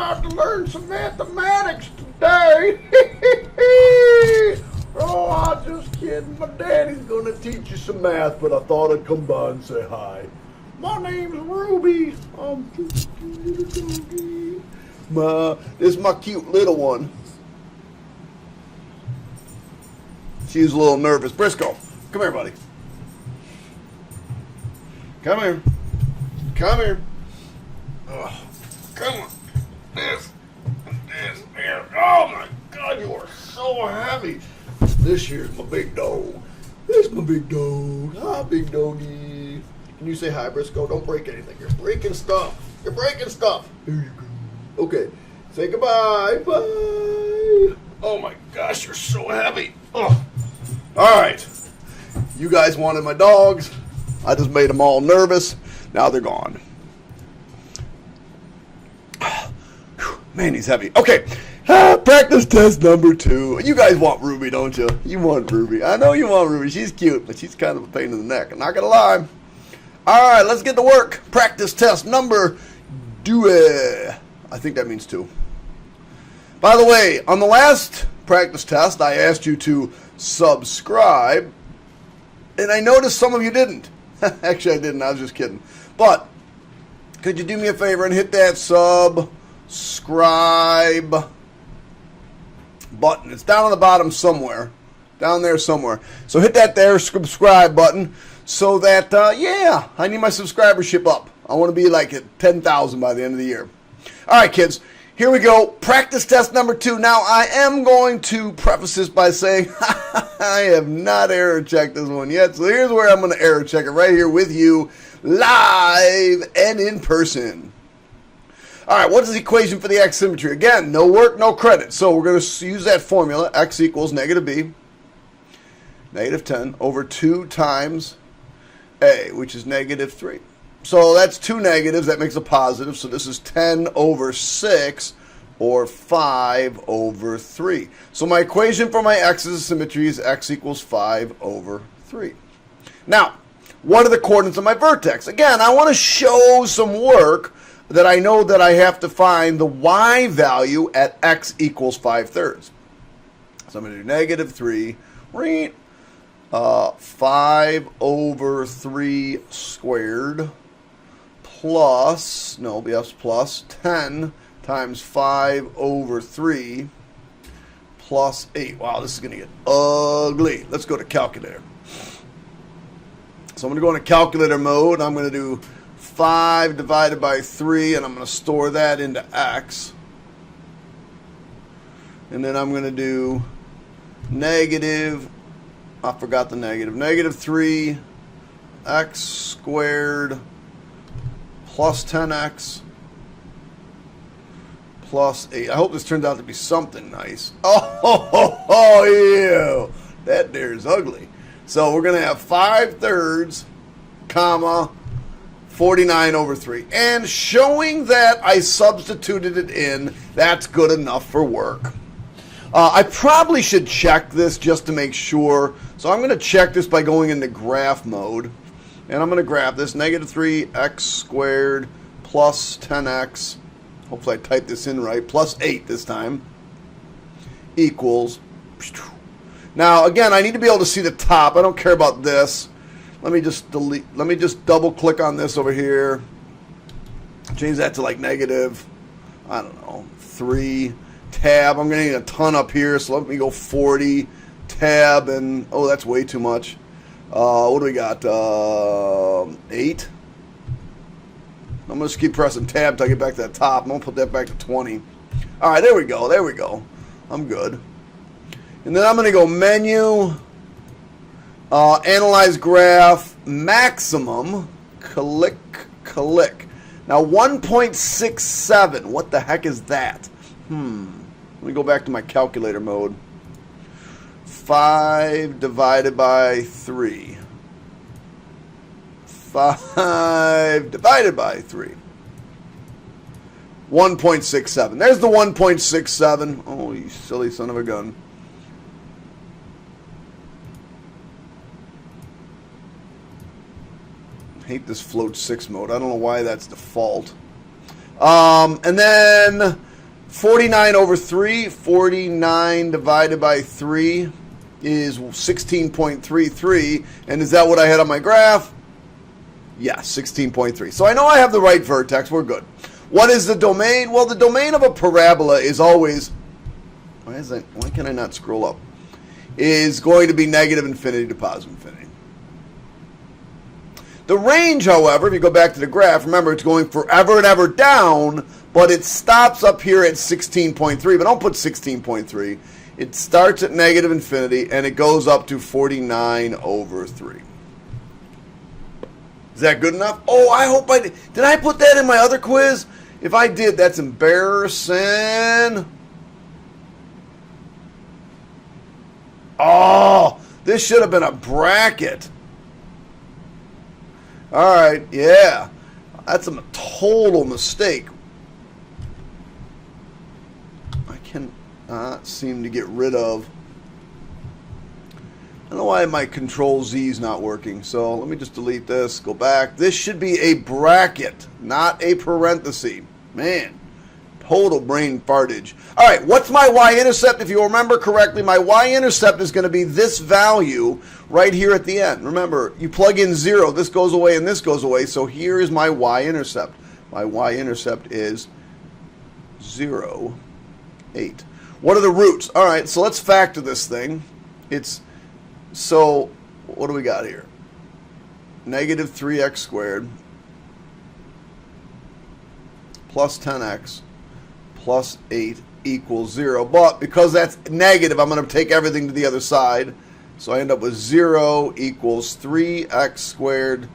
about to learn some mathematics today. Oh, I'm just kidding. My daddy's gonna teach you some math, but I thought I'd come by and say hi. My name's Ruby. I'm just a little doggy. This is my cute little one. She's a little nervous. Briscoe, come here, buddy. Come here. Come here. Oh, come on. This. Here. Oh my God, you are so heavy. This here's my big dog. This is my big dog. Hi, big doggy. Can you say hi, Briscoe? Don't break anything. You're breaking stuff. You're breaking stuff. There you go. Okay. Say goodbye. Bye. Oh my gosh, you're so heavy. Oh. All right. You guys wanted my dogs. I just made them all nervous. Now they're gone. Man, he's heavy. Okay. Practice test number 2. You guys want Ruby, don't you? You want Ruby. I know you want Ruby. She's cute, but she's kind of a pain in the neck. I'm not going to lie. All right, let's get to work. Practice test number 2. I think that means 2. By the way, on the last practice test, I asked you to subscribe, and I noticed some of you didn't. Actually, I didn't. I was just kidding. But could you do me a favor and hit that subscribe button? It's down on the bottom somewhere. Down there somewhere. So hit that there subscribe button so that, yeah, I need my subscribership up. I want to be like at 10,000 by the end of the year. All right, kids. Here we go. Practice test number 2. Now, I am going to preface this by saying I have not error checked this one yet. So here's where I'm going to error check it right here with you live and in person. All right, what is the equation for the x symmetry? Again, no work, no credit. So we're going to use that formula. X equals negative b, negative 10 over 2 times a, which is negative 3. So that's 2 negatives. That makes a positive. So this is 10 over 6 or 5 over 3. So my equation for my x's of symmetry is x equals 5 over 3. Now, what are the coordinates of my vertex? Again, I want to show some work that I know that I have to find the y value at x equals 5/3. So I'm going to do negative 3, 5 over 3 squared plus, no, yes, plus 10 times 5 over 3 plus 8. Wow, this is going to get ugly. Let's go to calculator. So I'm going to go into calculator mode. I'm going to do 5 divided by 3, and I'm going to store that into x. And then I'm going to do negative, I forgot the negative, negative 3 x squared plus 10x plus 8. I hope this turns out to be something nice. Oh, ew. That there is ugly. So we're going to have 5/3, comma, 49 over 3. And showing that I substituted it in, that's good enough for work. I probably should check this just to make sure. So I'm going to check this by going into graph mode. And I'm going to graph this, negative 3x squared plus 10x, hopefully I typed this in right, plus 8 this time, equals. Now, again, I need to be able to see the top. I don't care about this. Let me just double click on this over here. Change that to like negative, I don't know, 3. Tab, I'm going to need a ton up here, so let me go 40. Tab, and, oh, that's way too much. What do we got? 8. I'm going to just keep pressing tab until I get back to the top. I'm going to put that back to 20. All right, there we go. There we go. I'm good. And then I'm going to go menu, analyze graph, maximum, click. Now 1.67. What the heck is that? Let me go back to my calculator mode. 5 divided by 3. 5 divided by 3. 1.67. There's the 1.67. Oh, you silly son of a gun. I hate this float 6 mode. I don't know why that's default. And then 49 over 3, 49 divided by 3 is 16.33. And is that what I had on my graph? Yes, 16.3. So I know I have the right vertex. We're good. What is the domain? Well, the domain of a parabola is always, why can I not scroll up? Is going to be negative infinity to positive infinity. The range, however, if you go back to the graph, remember it's going forever and ever down, but it stops up here at 16.3. But don't put 16.3. It starts at negative infinity and it goes up to 49 over 3. Is that good enough? Oh, I hope I did. Did I put that in my other quiz? If I did, that's embarrassing. Oh, this should have been a bracket. All right, yeah. That's a total mistake. I cannot seem to get rid of. I don't know why my Control Z is not working. So let me just delete this, go back. This should be a bracket, not a parenthesis. Man, total brain fartage. All right, what's my Y-intercept? If you remember correctly, my Y-intercept is going to be this value right here at the end. Remember, you plug in 0, this goes away and this goes away. So here is my Y-intercept. My Y-intercept is 0, 8. What are the roots? All right, so let's factor this thing. So what do we got here? Negative 3x squared plus 10x plus 8 equals 0. But because that's negative, I'm going to take everything to the other side. So I end up with 0 equals 3x squared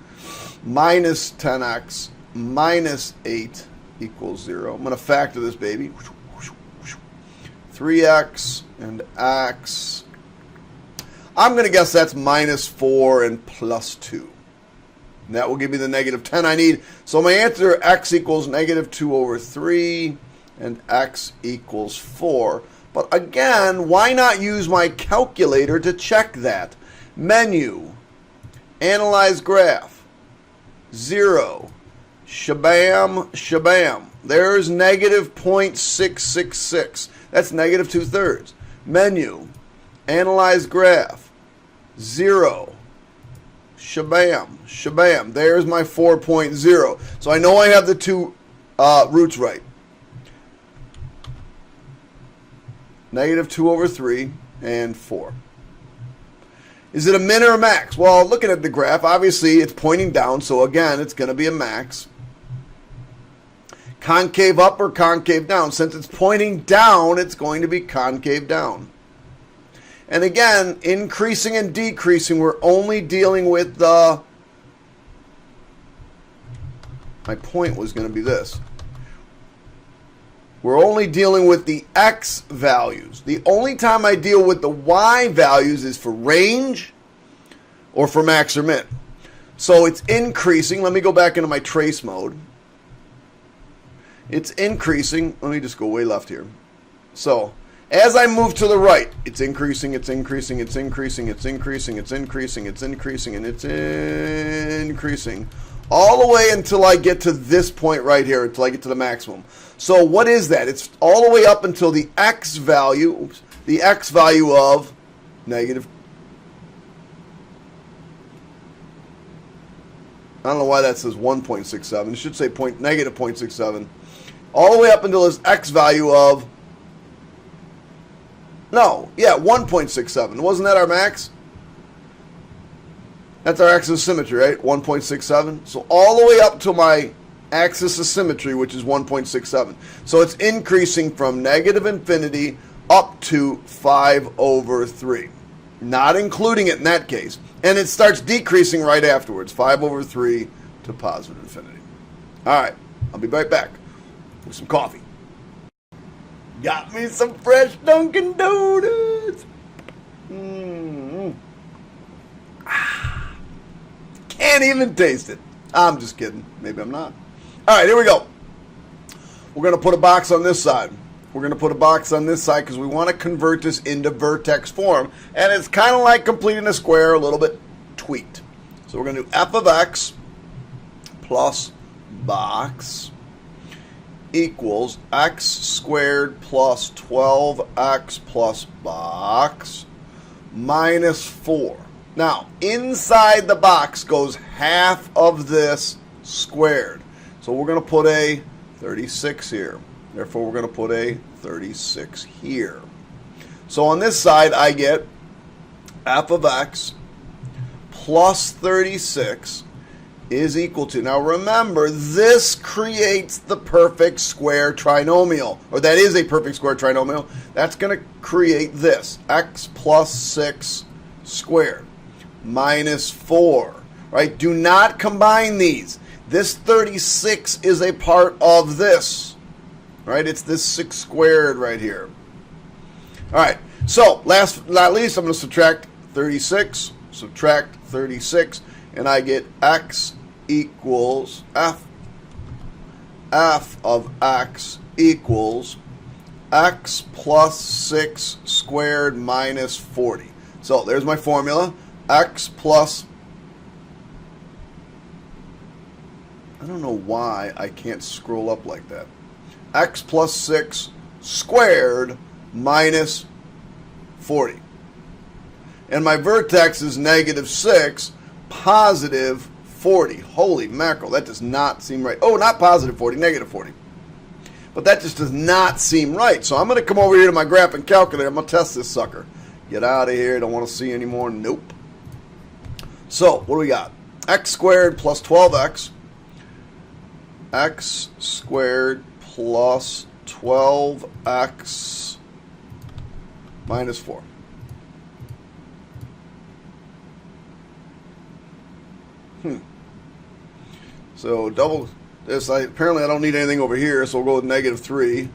minus 10x minus 8 equals 0. I'm going to factor this baby. 3x and x. I'm going to guess that's minus 4 and plus 2. And that will give me the negative 10 I need. So my answer, x equals negative 2 over 3 and x equals 4. But again, why not use my calculator to check that? Menu, analyze graph, 0, shabam, shabam. There's negative 0.666. That's negative 2/3. Menu, analyze graph, 0, shabam, shabam. There's my 4.0. So I know I have the two roots right. Negative 2 over 3 and 4. Is it a min or a max? Well, looking at the graph, obviously it's pointing down, so again, it's going to be a max. Concave up or concave down? Since it's pointing down, it's going to be concave down. And again, increasing and decreasing, we're only dealing with the... My point was going to be this. We're only dealing with the x values. The only time I deal with the y values is for range or for max or min. So it's increasing. Let me go back into my trace mode. It's increasing. Let me just go way left here. So as I move to the right, it's increasing, it's increasing, it's increasing, it's increasing, it's increasing, it's increasing, and it's increasing. All the way until I get to this point right here, until I get to the maximum. So what is that? It's all the way up until the x value, the x value of negative. I don't know why that says 1.67. It should say negative 0.67. All the way up until this x value of, no, yeah, 1.67. Wasn't that our max? That's our axis of symmetry, right? 1.67. So all the way up to my axis of symmetry, which is 1.67. So it's increasing from negative infinity up to 5 over 3. Not including it in that case. And it starts decreasing right afterwards. 5 over 3 to positive infinity. All right. I'll be right back with some coffee. Got me some fresh Dunkin' Donuts. Can't even taste it. I'm just kidding. Maybe I'm not. All right, here we go. We're going to put a box on this side. We're going to put a box on this side because we want to convert this into vertex form. And it's kind of like completing a square, a little bit tweaked. So we're going to do f of x plus box equals x squared plus 12x plus box minus 4. Now, inside the box goes half of this squared. So we're going to put a 36 here. Therefore, we're going to put a 36 here. So on this side, I get f of x plus 36 is equal to, now remember, this creates the perfect square trinomial, or that is a perfect square trinomial. That's going to create this, x plus 6 squared minus 4, right? Do not combine these. This 36 is a part of this, right? It's this 6 squared right here. All right, so last but not least, I'm going to subtract 36, and I get x equals f of x equals x plus 6 squared minus 40. So there's my formula. X plus, I don't know why I can't scroll up like that. X plus 6 squared minus 40. And my vertex is negative 6, positive 40. Holy mackerel, that does not seem right. Oh, not positive 40, negative 40. But that just does not seem right. So I'm going to come over here to my graphing calculator. I'm going to test this sucker. Get out of here. Don't want to see anymore. Nope. So, what do we got? X squared plus 12x. X squared plus 12x minus 4. So double this. Apparently I don't need anything over here, so we'll go with negative 3.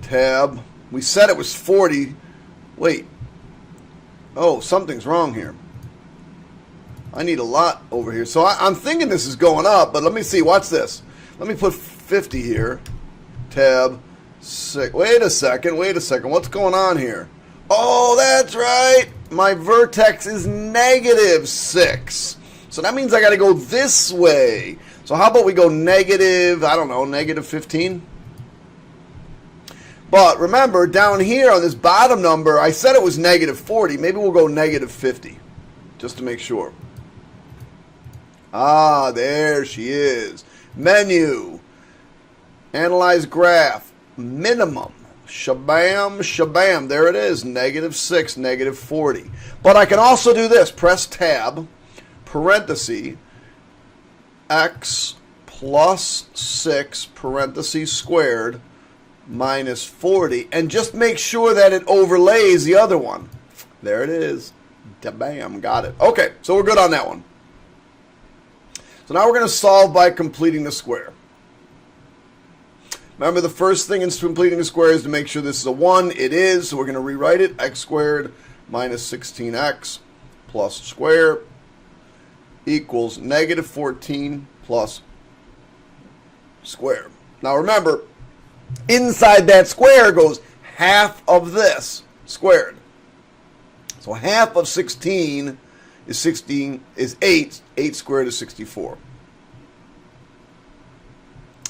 Tab. We said it was 40. Wait. Oh, something's wrong here. I need a lot over here. So I'm thinking this is going up, but let me see. Watch this. Let me put 50 here. Tab. 6. Wait a second. What's going on here? Oh, that's right. My vertex is negative 6. So that means I got to go this way. So how about we go negative, I don't know, negative 15? But remember, down here on this bottom number, I said it was negative 40. Maybe we'll go negative 50, just to make sure. Ah, there she is. Menu. Analyze graph. Minimum. Shabam, shabam. There it is. Negative 6, negative 40. But I can also do this. Press tab, parenthesis, x plus 6, parenthesis squared, minus 40. And just make sure that it overlays the other one. There it is. Bam, got it. Okay, so we're good on that one. So now we're going to solve by completing the square. Remember, the first thing in completing the square is to make sure this is a 1. It is, so we're going to rewrite it. X squared minus 16x plus square equals negative 14 plus square. Now remember, inside that square goes half of this squared. So half of 16 is 8. 8 squared is 64.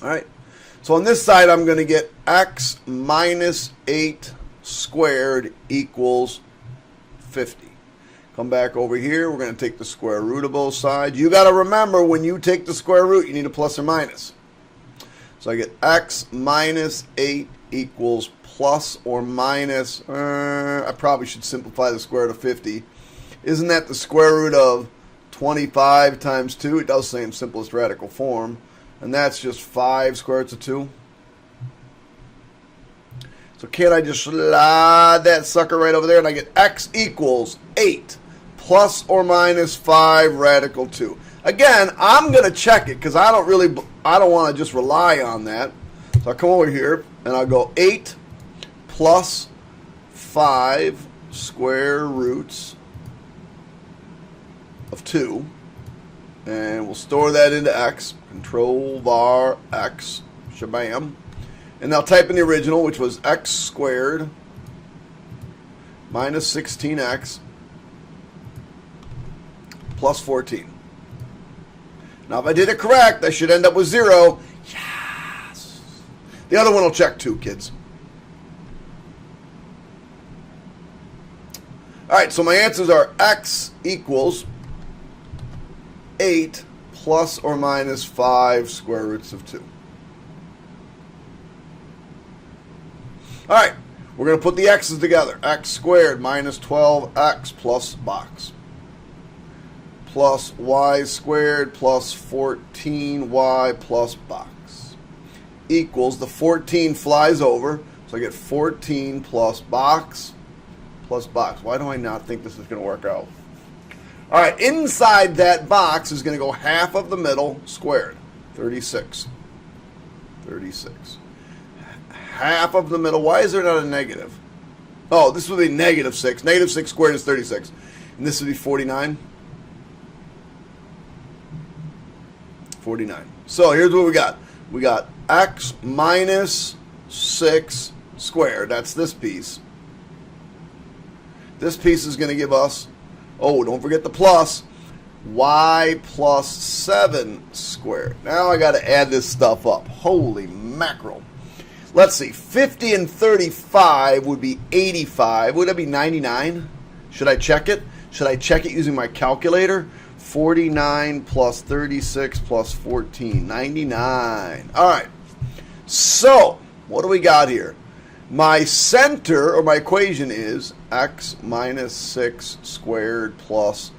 All right. So on this side, I'm going to get x minus 8 squared equals 50. Come back over here. We're going to take the square root of both sides. You got to remember, when you take the square root, you need a plus or minus. So I get x minus 8 equals plus or minus. I probably should simplify the square root of 50. Isn't that the square root of 25 times 2? It does say in simplest radical form. And that's just 5 square roots of 2. So can't I just slide that sucker right over there, and I get x equals 8 plus or minus 5 radical 2. Again, I'm going to check it because I don't want to just rely on that. So I'll come over here and I'll go 8 plus 5 square roots of 2. And we'll store that into x. Control var x. Shabam. And I'll type in the original, which was x squared minus 16x plus 14. Now, if I did it correct, I should end up with 0. Yes. The other one will check too, kids. All right, so my answers are x equals 8 plus or minus 5 square roots of 2. All right, we're going to put the x's together. X squared minus 12x plus box. Plus y squared plus 14y plus box. Equals, the 14 flies over, so I get 14 plus box plus box. Why do I not think this is going to work out? All right, inside that box is going to go half of the middle squared, 36. 36. Half of the middle. Why is there not a negative? Oh, this would be negative 6. Negative 6 squared is 36. And this would be 49. 49. So here's what we got. We got x minus 6 squared. That's this piece. This piece is going to give us, oh, don't forget the plus, y plus 7 squared. Now I got to add this stuff up. Holy mackerel. Let's see. 50 and 35 would be 85. Would that be 99? Should I check it? Should I check it using my calculator? 49 plus 36 plus 14. 99. All right. So, what do we got here? My center, or my equation, is x minus 6 squared plus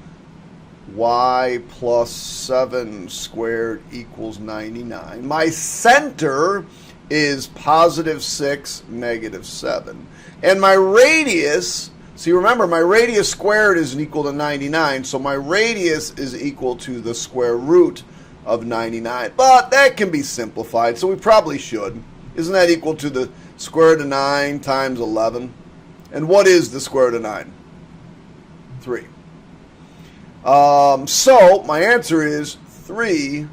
y plus 7 squared equals 99. My center is positive 6, negative 7. And my radius, see, remember, my radius squared is equal to 99, so my radius is equal to the square root of 99. But that can be simplified, so we probably should. Isn't that equal to the square root of 9 times 11? And what is the square root of 9? 3. So my answer is 3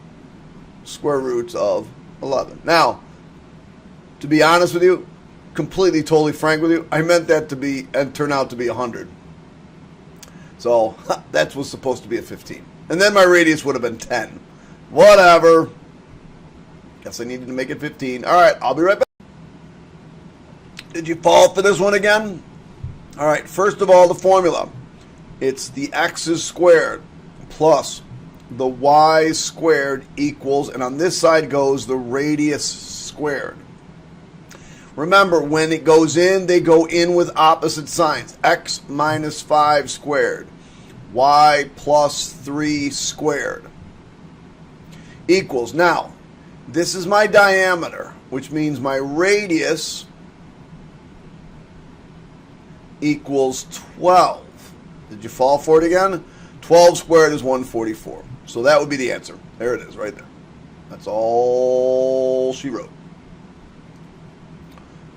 square roots of 11. Now, to be honest with you, completely, totally frank with you, I meant that to be and turn out to be 100. So that was supposed to be a 15. And then my radius would have been 10. Whatever. Guess I needed to make it 15. All right, I'll be right back. Did you fall for this one again? All right, first of all, the formula. It's the x's squared plus the y squared equals, and on this side goes the radius squared. Remember, when it goes in, they go in with opposite signs. X minus 5 squared. Y plus 3 squared. Equals. Now, this is my diameter, which means my radius equals 12. Did you fall for it again? 12 squared is 144. So that would be the answer. There it is, right there. That's all she wrote.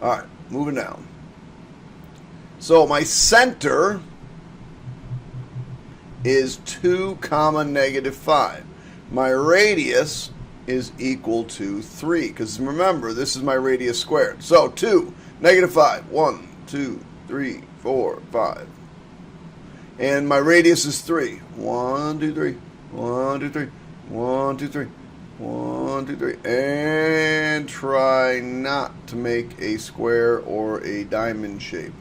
All right, moving down. So my center is 2 comma negative 5. My radius is equal to 3, because remember, this is my radius squared. So 2, negative 5, 1, 2, 3, 4, 5. And my radius is 3. 1, 2, 3, 1, 2, 3, 1, 2, 3. 1, 2, 3, and try not to make a square or a diamond shape.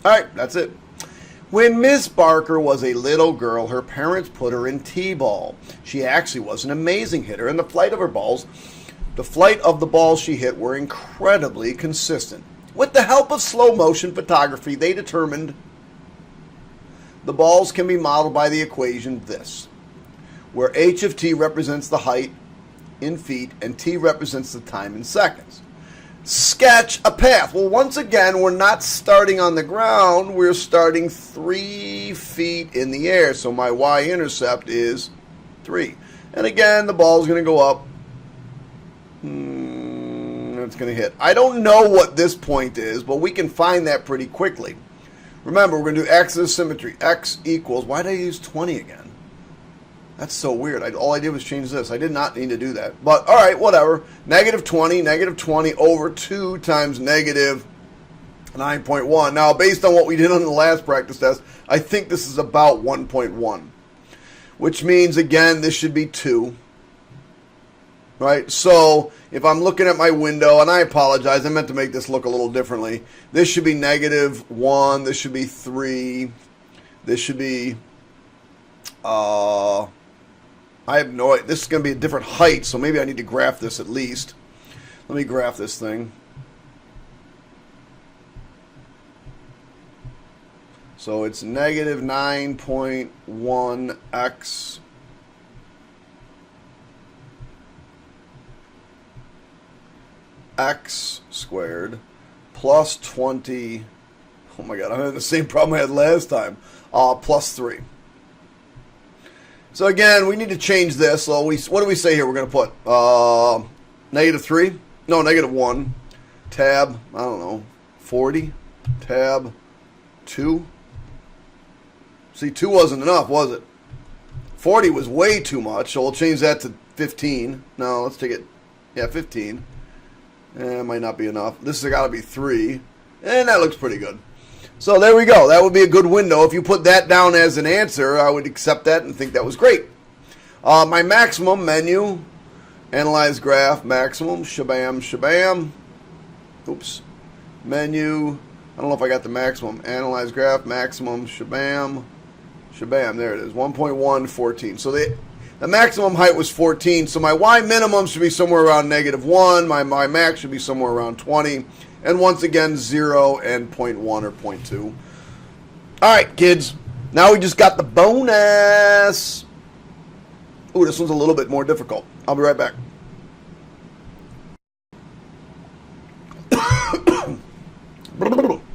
All right, that's it. When Miss Barker was a little girl, her parents put her in T-ball. She actually was an amazing hitter, and the flight of the balls she hit were incredibly consistent. With the help of slow motion photography, they determined the balls can be modeled by the equation this, where h of t represents the height in feet and t represents the time in seconds. Sketch a path. Well, once again, we're not starting on the ground. We're starting 3 feet in the air. So my y-intercept is 3. And again, the ball is going to go up. It's going to hit. I don't know what this point is, but we can find that pretty quickly. Remember, we're going to do x as symmetry. X equals, why did I use 20 again? That's so weird. All I did was change this. I did not need to do that. But, all right, whatever. Negative 20 over 2 times negative 9.1. Now, based on what we did on the last practice test, I think this is about 1.1. Which means, again, this should be 2. right? So if I'm looking at my window, and I apologize, I meant to make this look a little differently. This should be -1. This should be 3. This should be, I have no idea. This is going to be a different height, so maybe I need to graph this at least. Let me graph this thing. So it's -9.1x x squared plus 20. Oh my god, I'm having the same problem I had last time. Plus 3. So again, we need to change this. So what do we say here? We're going to put -3? No, -1. Tab, I don't know, 40. Tab 2. See, 2 wasn't enough, was it? 40 was way too much, so we'll change that to 15. No, let's take it, yeah, 15. It might not be enough. This has got to be 3. And that looks pretty good. So there we go. That would be a good window. If you put that down as an answer, I would accept that and think that was great. My maximum menu, analyze graph, maximum, shabam, shabam. Oops. Menu, I don't know if I got the maximum. Analyze graph, maximum, shabam, shabam. There it is, 1.114. So the maximum height was 14. So my Y minimum should be somewhere around -1. My max should be somewhere around 20. And once again, 0 and 0.1 or 0.2. All right, kids. Now we just got the bonus. Ooh, this one's a little bit more difficult. I'll be right back.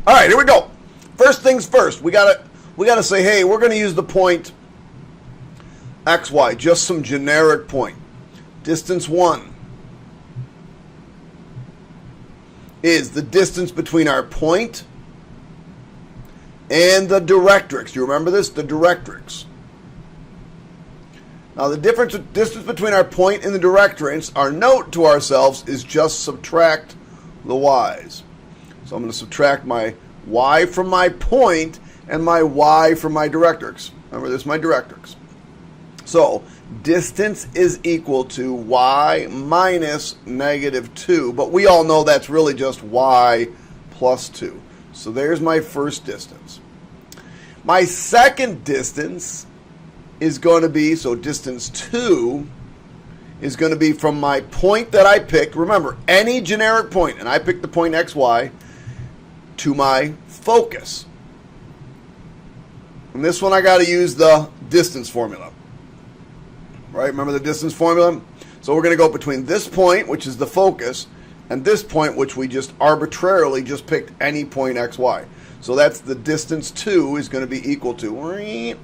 All right, here we go. First things first. We gotta say, hey, we're gonna use the point XY, just some generic point. Distance 1 is the distance between our point and the directrix. Do you remember this? The directrix. Now the distance between our point and the directrix, our note to ourselves is just subtract the y's. So I'm going to subtract my y from my point and my y from my directrix. Remember, this is my directrix. So distance is equal to y minus -2, but we all know that's really just y plus 2. So there's my first distance. My second distance is going to be, so distance 2 is going to be from my point that I picked. Remember, any generic point, and I picked the point xy, to my focus. And this one I got to use the distance formula. Right? Remember the distance formula? So we're going to go between this point, which is the focus, and this point, which we just arbitrarily just picked any point xy. So that's the distance 2 is going to be equal to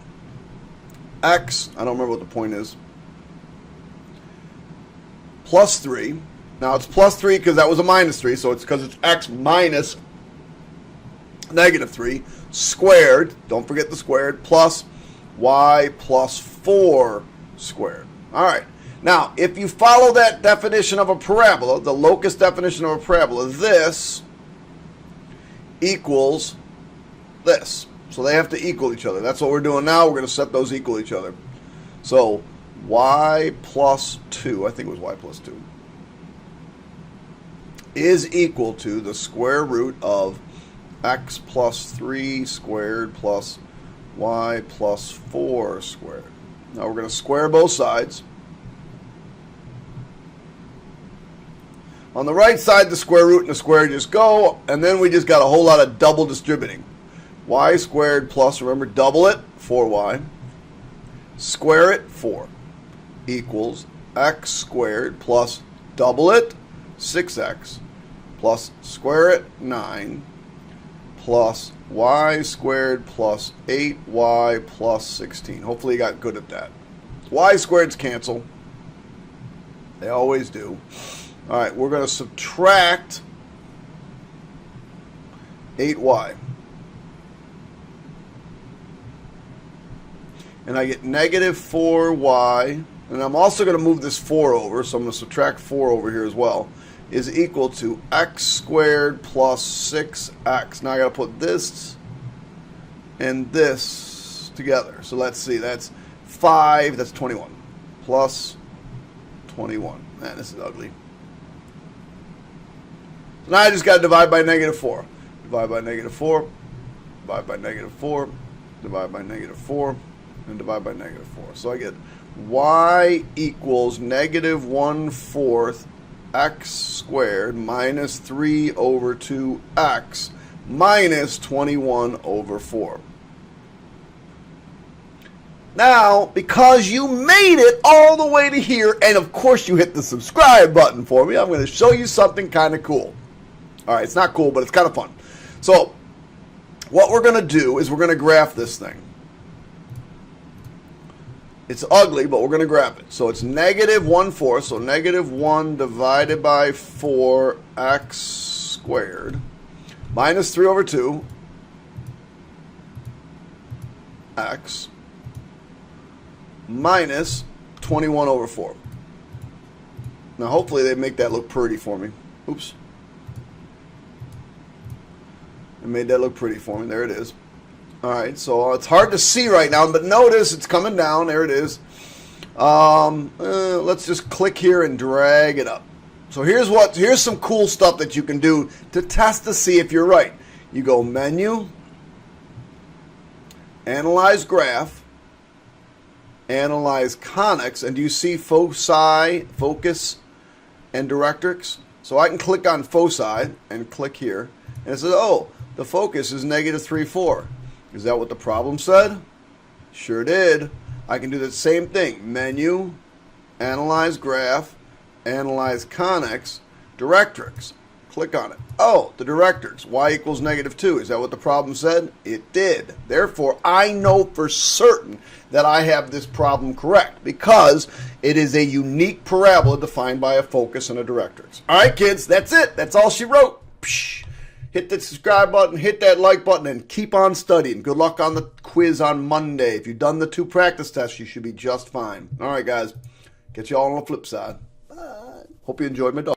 x, I don't remember what the point is, plus 3. Now it's plus 3 because that was a -3, so it's because it's x minus -3 squared, don't forget the squared, plus y plus 4 squared. All right. Now, if you follow that definition of a parabola, the locus definition of a parabola, this equals this. So they have to equal each other. That's what we're doing now. We're going to set those equal each other. So y plus 2, I think it was y plus 2, is equal to the square root of x plus 3 squared plus y plus 4 squared. Now we're going to square both sides. On the right side, the square root and the square just go, and then we just got a whole lot of double distributing. Y squared plus, remember, double it, 4y. Square it, 4, equals x squared plus double it, 6x, plus square it, 9, plus y squared plus 8y plus 16. Hopefully you got good at that. Y squareds cancel. They always do. All right, we're going to subtract 8y. And I get -4y. And I'm also going to move this 4 over, so I'm going to subtract 4 over here as well, is equal to x squared plus 6x. Now I got to put this and this together. So let's see, that's 5, that's 21, plus 21. Man, this is ugly. So now I just got to divide by -4. Divide by -4. Divide by -4. Divide by -4. And divide by -4. So I get y equals -1/4 x squared minus 3 over 2x minus 21 over 4. Now, because you made it all the way to here, and of course you hit the subscribe button for me, I'm going to show you something kind of cool. All right, it's not cool, but it's kind of fun. So, what we're going to do is we're going to graph this thing. It's ugly, but we're going to graph it. So it's -1/4, so -1 divided by 4x squared minus 3 over 2 x minus 21 over 4. Now hopefully they make that look pretty for me. Oops. They made that look pretty for me. There it is. Alright, so it's hard to see right now, but notice it's coming down. There it is. Let's just click here and drag it up. So here's some cool stuff that you can do to test to see if you're right. You go Menu, Analyze Graph, Analyze Conics, and do you see foci, focus, and directrix? So I can click on foci and click here, and it says, oh, the focus is -3/4. Is that what the problem said? Sure did. I can do the same thing. Menu, Analyze Graph, Analyze Conics, Directrix. Click on it. Oh, the directrix. Y equals -2. Is that what the problem said? It did. Therefore, I know for certain that I have this problem correct because it is a unique parabola defined by a focus and a directrix. All right, kids, that's it. That's all she wrote. Psh. Hit the subscribe button, hit that like button, and keep on studying. Good luck on the quiz on Monday. If you've done the 2 practice tests, you should be just fine. All right, guys. Catch you all on the flip side. Bye. Hope you enjoyed my dog.